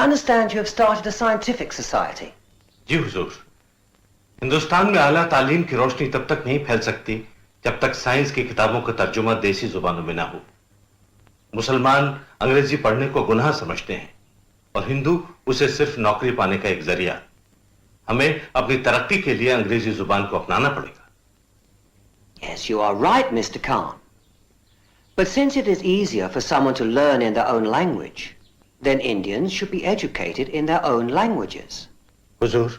understand you have started a scientific society. جی حضور، ہندوستان میں اعلیٰ تعلیم کی روشنی تب تک نہیں پھیل سکتی جب تک سائنس کی کتابوں کا ترجمہ دیسی زبانوں میں نہ ہو۔ مسلمان انگریزی پڑھنے کو گناہ سمجھتے ہیں اور ہندو اسے صرف نوکری پانے کا ایک ذریعہ۔ ہمیں اپنی ترقی کے لیے انگریزی زبان کو اپنانا پڑے گا۔ Yes, you are right, Mr. Khan. But since it is easier for someone to learn in their own language, then Indians should be educated in their own languages. حضور،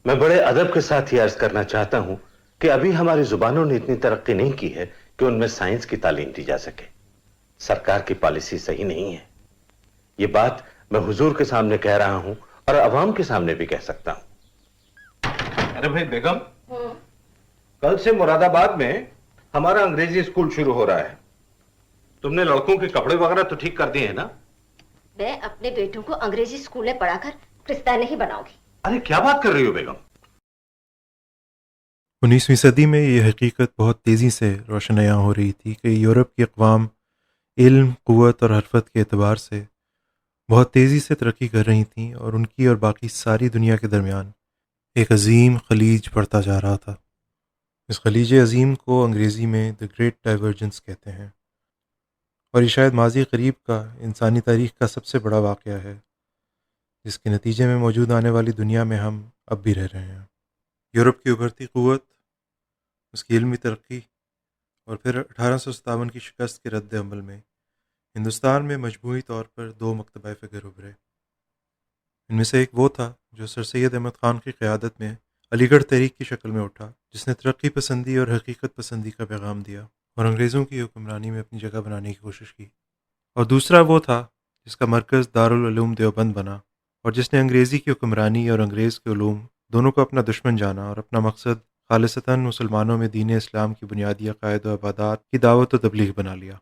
میں بڑے ادب کے ساتھ یہ عرض کرنا چاہتا ہوں کہ ابھی ہماری زبانوں نے اتنی ترقی نہیں کی ہے کہ ان میں سائنس کی تعلیم دی جا سکے۔ سرکار کی پالیسی صحیح نہیں ہے۔ یہ بات میں حضور کے سامنے کہہ رہا ہوں اور عوام کے سامنے بھی کہہ سکتا ہوں۔ ارے بھائی بیگم، کل سے مراد آباد میں ہمارا انگریزی اسکول شروع ہو رہا ہے۔ تم نے لڑکوں کے کپڑے وغیرہ تو ٹھیک کر دیے ہیں نا؟ میں اپنے بیٹوں کو انگریزی اسکول میں پڑھا کر کرسچن نہیں بناؤں گی۔ ارے کیا بات کر رہی ہو بیگم؟ 19ویں صدی میں یہ حقیقت بہت تیزی سے روشنیاں ہو رہی تھی کہ یورپ کی اقوام علم، قوت اور حرفت کے اعتبار سے بہت تیزی سے ترقی کر رہی تھیں اور ان کی اور باقی ساری دنیا کے درمیان ایک عظیم خلیج پڑتا جا رہا تھا۔ اس خلیج عظیم کو انگریزی میں دی گریٹ ڈائیورجنس کہتے ہیں، اور یہ شاید ماضی قریب کا انسانی تاریخ کا سب سے بڑا واقعہ ہے، جس کے نتیجے میں موجود آنے والی دنیا میں ہم اب بھی رہ رہے ہیں۔ یورپ کی ابھرتی قوت، اس کی علمی ترقی اور پھر 1857 کی شکست کے رد عمل میں ہندوستان میں مجموعی طور پر دو مکتبہ فکر ابھرے۔ ان میں سے ایک وہ تھا جو سر سید احمد خان کی قیادت میں علی گڑھ تحریک کی شکل میں اٹھا، جس نے ترقی پسندی اور حقیقت پسندی کا پیغام دیا اور انگریزوں کی حکمرانی میں اپنی جگہ بنانے کی کوشش کی۔ اور دوسرا وہ تھا جس کا مرکز دارالعلوم دیوبند بنا اور جس نے انگریزی کی حکمرانی اور انگریز کے علوم دونوں کو اپنا دشمن جانا اور اپنا مقصد خالصتاً مسلمانوں میں دین اسلام کی بنیادی عقائد و عبادات کی دعوت و تبلیغ بنا لیا۔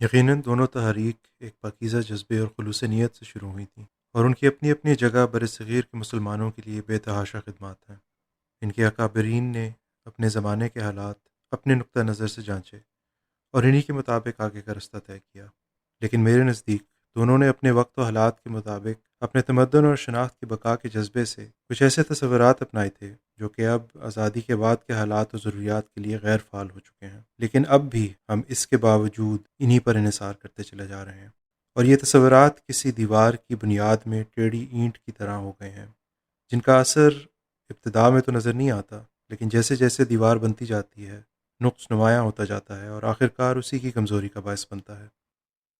یقیناً دونوں تحریک ایک پاکیزہ جذبے اور خلوص نیت سے شروع ہوئی تھیں، اور ان کی اپنی اپنی جگہ برصغیر کے مسلمانوں کے لیے بے تحاشا خدمات ہیں۔ ان کے اکابرین نے اپنے زمانے کے حالات اپنے نقطہ نظر سے جانچے اور انہی کے مطابق آگے کا رستہ طے کیا، لیکن میرے نزدیک دونوں نے اپنے وقت و حالات کے مطابق اپنے تمدن اور شناخت کی بقا کے جذبے سے کچھ ایسے تصورات اپنائے تھے جو کہ اب آزادی کے بعد کے حالات و ضروریات کے لیے غیر فعال ہو چکے ہیں، لیکن اب بھی ہم اس کے باوجود انہی پر انحصار کرتے چلے جا رہے ہیں، اور یہ تصورات کسی دیوار کی بنیاد میں ٹیڑھی اینٹ کی طرح ہو گئے ہیں، جن کا اثر ابتدا میں تو نظر نہیں آتا، لیکن جیسے جیسے دیوار بنتی جاتی ہے نقص نمایاں ہوتا جاتا ہے اور آخرکار اسی کی کمزوری کا باعث بنتا ہے۔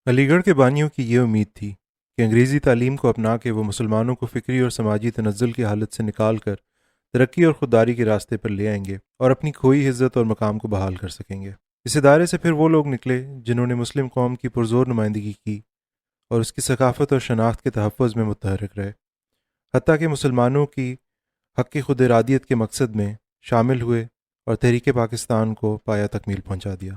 علی گڑھ کے بانیوں کی یہ امید تھی کہ انگریزی تعلیم کو اپنا کے وہ مسلمانوں کو فکری اور سماجی تنزل کی حالت سے نکال کر ترقی اور خودداری کے راستے پر لے آئیں گے اور اپنی کھوئی عزت اور مقام کو بحال کر سکیں گے۔ اس ادارے سے پھر وہ لوگ نکلے جنہوں نے مسلم قوم کی پرزور نمائندگی کی اور اس کی ثقافت اور شناخت کے تحفظ میں متحرک رہے، حتیٰ کہ مسلمانوں کی حق کی خود ارادیت کے مقصد میں شامل ہوئے اور تحریک پاکستان کو پایہ تکمیل پہنچا دیا۔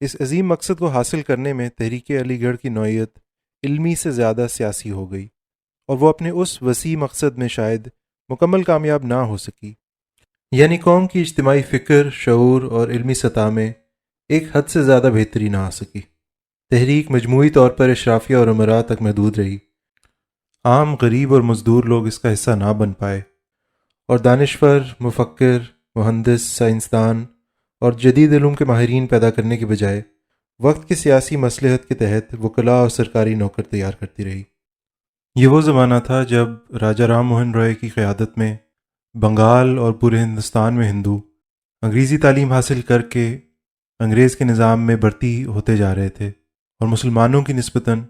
اس عظیم مقصد کو حاصل کرنے میں تحریک علی گڑھ کی نوعیت علمی سے زیادہ سیاسی ہو گئی، اور وہ اپنے اس وسیع مقصد میں شاید مکمل کامیاب نہ ہو سکی، یعنی قوم کی اجتماعی فکر، شعور اور علمی سطح میں ایک حد سے زیادہ بہتری نہ آ سکی۔ تحریک مجموعی طور پر اشرافیہ اور امراء تک محدود رہی، عام غریب اور مزدور لوگ اس کا حصہ نہ بن پائے، اور دانشور، مفکر، مہندس، سائنسدان اور جدید علوم کے ماہرین پیدا کرنے کے بجائے وقت کی سیاسی مصلحت کے تحت وکلاء اور سرکاری نوکر تیار کرتی رہی۔ یہ وہ زمانہ تھا جب راجہ رام موہن رائے کی قیادت میں بنگال اور پورے ہندوستان میں ہندو انگریزی تعلیم حاصل کر کے انگریز کے نظام میں بھرتی ہوتے جا رہے تھے، اور مسلمانوں کی نسبتاً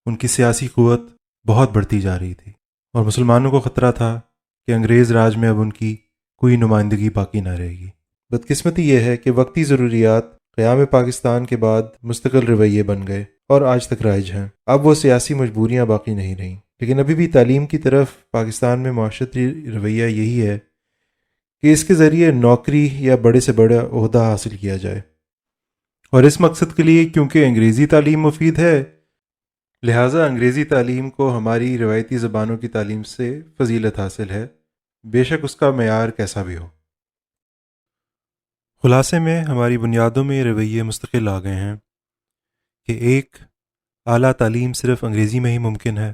ان کی سیاسی قوت بہت بڑھتی جا رہی تھی، اور مسلمانوں کو خطرہ تھا کہ انگریز راج میں اب ان کی کوئی نمائندگی باقی نہ رہے گی۔ بدقسمتی یہ ہے کہ وقتی ضروریات قیام پاکستان کے بعد مستقل رویے بن گئے اور آج تک رائج ہیں۔ اب وہ سیاسی مجبوریاں باقی نہیں رہیں، لیکن ابھی بھی تعلیم کی طرف پاکستان میں معاشرتی رویہ یہی ہے کہ اس کے ذریعے نوکری یا بڑے سے بڑا عہدہ حاصل کیا جائے، اور اس مقصد کے لیے کیونکہ انگریزی تعلیم مفید ہے، لہٰذا انگریزی تعلیم کو ہماری روایتی زبانوں کی تعلیم سے فضیلت حاصل ہے، بے شک اس کا معیار کیسا بھی ہو۔ خلاصے میں ہماری بنیادوں میں یہ رویے مستقل آ گئے ہیں کہ ایک، اعلیٰ تعلیم صرف انگریزی میں ہی ممکن ہے،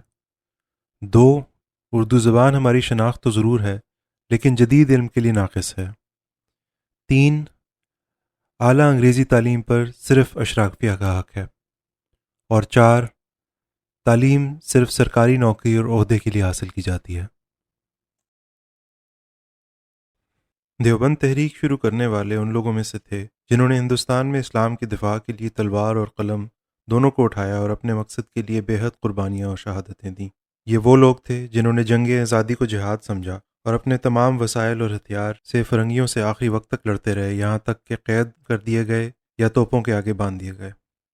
2. اردو زبان ہماری شناخت تو ضرور ہے لیکن جدید علم کے لیے ناقص ہے. 3. اعلیٰ انگریزی تعلیم پر صرف اشرافیہ کا حق ہے. اور 4. تعلیم صرف سرکاری نوکری اور عہدے کے لیے حاصل کی جاتی ہے. دیوبند تحریک شروع کرنے والے ان لوگوں میں سے تھے جنہوں نے ہندوستان میں اسلام کے دفاع کے لیے تلوار اور قلم دونوں کو اٹھایا اور اپنے مقصد کے لیے بے حد قربانیاں اور شہادتیں دیں. یہ وہ لوگ تھے جنہوں نے جنگ آزادی کو جہاد سمجھا اور اپنے تمام وسائل اور ہتھیار سے فرنگیوں سے آخری وقت تک لڑتے رہے، یہاں تک کہ قید کر دیے گئے یا توپوں کے آگے باندھ دیے گئے.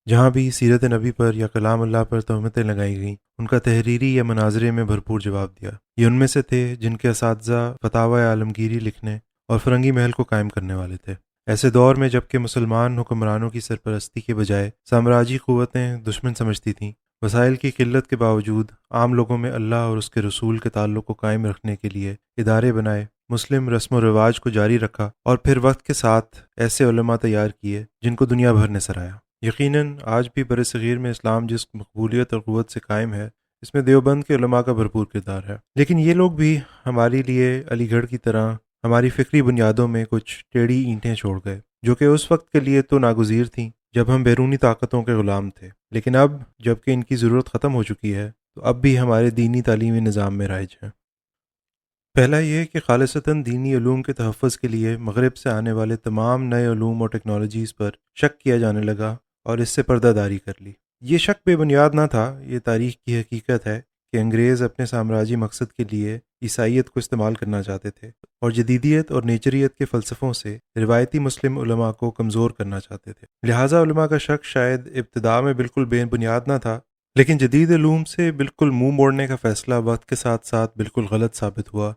جہاں بھی سیرت نبی پر یا کلام اللہ پر تہمتیں لگائی گئیں ان کا تحریری یا مناظرے میں بھرپور جواب دیا. یہ ان میں سے تھے جن کے اساتذہ فتاوی عالمگیری لکھنے اور فرنگی محل کو قائم کرنے والے تھے. ایسے دور میں جب کہ مسلمان حکمرانوں کی سرپرستی کے بجائے سامراجی قوتیں دشمن سمجھتی تھیں، وسائل کی قلت کے باوجود عام لوگوں میں اللہ اور اس کے رسول کے تعلق کو قائم رکھنے کے لیے ادارے بنائے، مسلم رسم و رواج کو جاری رکھا اور پھر وقت کے ساتھ ایسے علماء تیار کیے جن کو دنیا بھر نے سراہا. یقیناً آج بھی برصغیر میں اسلام جس مقبولیت اور قوت سے قائم ہے اس میں دیوبند کے علماء کا بھرپور کردار ہے. لیکن یہ لوگ بھی ہمارے لیے علی گڑھ کی طرح ہماری فکری بنیادوں میں کچھ ٹیڑھی اینٹیں چھوڑ گئے جو کہ اس وقت کے لیے تو ناگزیر تھیں جب ہم بیرونی طاقتوں کے غلام تھے، لیکن اب جب کہ ان کی ضرورت ختم ہو چکی ہے تو اب بھی ہمارے دینی تعلیمی نظام میں رائج ہیں. پہلا یہ کہ خالصتاً دینی علوم کے تحفظ کے لیے مغرب سے آنے والے تمام نئے علوم اور ٹیکنالوجیز پر شک کیا جانے لگا اور اس سے پردہ داری کر لی. یہ شک بے بنیاد نہ تھا، یہ تاریخ کی حقیقت ہے کہ انگریز اپنے سامراجی مقصد کے لیے عیسائیت کو استعمال کرنا چاہتے تھے اور جدیدیت اور نیچریت کے فلسفوں سے روایتی مسلم علماء کو کمزور کرنا چاہتے تھے. لہٰذا علماء کا شک شاید ابتداء میں بالکل بے بنیاد نہ تھا، لیکن جدید علوم سے بالکل منہ موڑنے کا فیصلہ وقت کے ساتھ ساتھ بالکل غلط ثابت ہوا،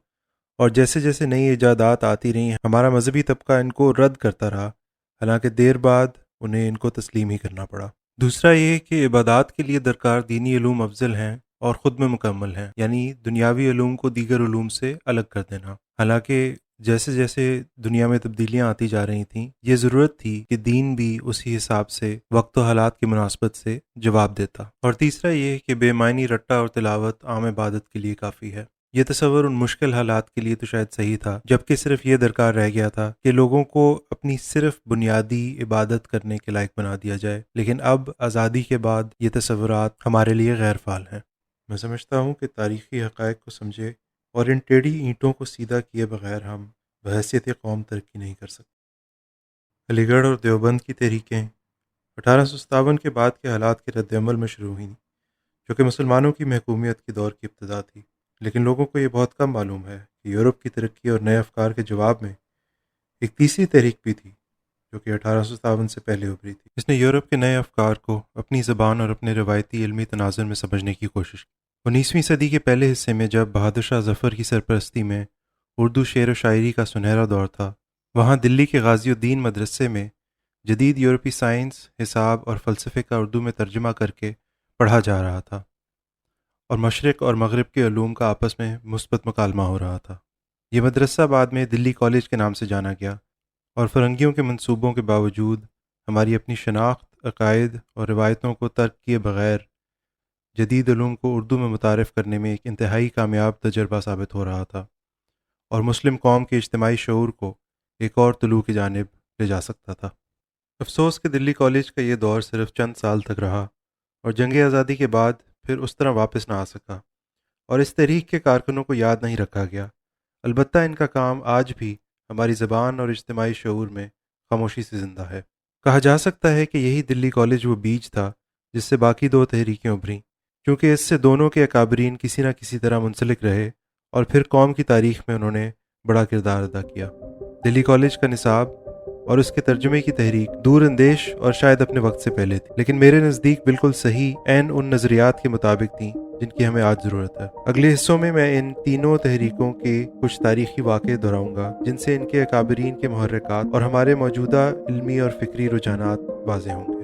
اور جیسے جیسے نئی ایجادات آتی رہیں ہمارا مذہبی طبقہ ان کو رد کرتا رہا، حالانکہ دیر بعد انہیں ان کو تسلیم ہی کرنا پڑا. دوسرا یہ کہ عبادات کے لیے درکار دینی علوم افضل ہیں اور خود میں مکمل ہیں، یعنی دنیاوی علوم کو دیگر علوم سے الگ کر دینا. حالانکہ جیسے جیسے دنیا میں تبدیلیاں آتی جا رہی تھیں یہ ضرورت تھی کہ دین بھی اسی حساب سے وقت و حالات کی مناسبت سے جواب دیتا. اور تیسرا یہ کہ بے معنی رٹا اور تلاوت عام عبادت کے لیے کافی ہے. یہ تصور ان مشکل حالات کے لیے تو شاید صحیح تھا جبکہ صرف یہ درکار رہ گیا تھا کہ لوگوں کو اپنی صرف بنیادی عبادت کرنے کے لائق بنا دیا جائے، لیکن اب آزادی کے بعد یہ تصورات ہمارے لیے غیر فعال ہیں. میں سمجھتا ہوں کہ تاریخی حقائق کو سمجھے اور ان ٹیڑھی اینٹوں کو سیدھا کیے بغیر ہم بحیثیت قوم ترقی نہیں کر سکتے. علی گڑھ اور دیوبند کی تحریکیں 1857 کے بعد کے حالات کے رد عمل میں شروع ہوئیں جو کہ مسلمانوں کی محکومیت کے دور کی ابتدا تھی. لیکن لوگوں کو یہ بہت کم معلوم ہے کہ یورپ کی ترقی اور نئے افکار کے جواب میں ایک تیسری تحریک بھی تھی جو کہ 1857 سے پہلے ابھری تھی. اس نے یورپ کے نئے افکار کو اپنی زبان اور اپنے روایتی علمی تناظر میں سمجھنے کی کوشش کی. 19ویں صدی کے پہلے حصے میں جب بہادر شاہ ظفر کی سرپرستی میں اردو شعر و شاعری کا سنہرا دور تھا، وہاں دلی کے غازی الدین مدرسے میں جدید یورپی سائنس، حساب اور فلسفے کا اردو میں ترجمہ کر کے پڑھا جا رہا تھا اور مشرق اور مغرب کے علوم کا آپس میں مثبت مکالمہ ہو رہا تھا. یہ مدرسہ بعد میں دلی کالج کے نام سے جانا گیا اور فرنگیوں کے منصوبوں کے باوجود ہماری اپنی شناخت، عقائد اور روایتوں کو ترک کیے بغیر جدید علوم کو اردو میں متعارف کرنے میں ایک انتہائی کامیاب تجربہ ثابت ہو رہا تھا اور مسلم قوم کے اجتماعی شعور کو ایک اور طلوع کی جانب لے جا سکتا تھا. افسوس کہ دلی کالج کا یہ دور صرف چند سال تک رہا اور جنگ آزادی کے بعد پھر اس طرح واپس نہ آ سکا اور اس تحریک کے کارکنوں کو یاد نہیں رکھا گیا. البتہ ان کا کام آج بھی ہماری زبان اور اجتماعی شعور میں خاموشی سے زندہ ہے. کہا جا سکتا ہے کہ یہی دلی کالج وہ بیج تھا جس سے باقی دو تحریکیں ابھریں، کیونکہ اس سے دونوں کے اکابرین کسی نہ کسی طرح منسلک رہے اور پھر قوم کی تاریخ میں انہوں نے بڑا کردار ادا کیا. دلی کالج کا نصاب اور اس کے ترجمے کی تحریک دور اندیش اور شاید اپنے وقت سے پہلے تھی، لیکن میرے نزدیک بالکل صحیح عین ان نظریات کے مطابق تھیں جن کی ہمیں آج ضرورت ہے. اگلے حصوں میں ان تینوں تحریکوں کے کچھ تاریخی واقعے دہراؤں گا جن سے ان کے اکابرین کے محرکات اور ہمارے موجودہ علمی اور فکری رجحانات واضح ہوں گے.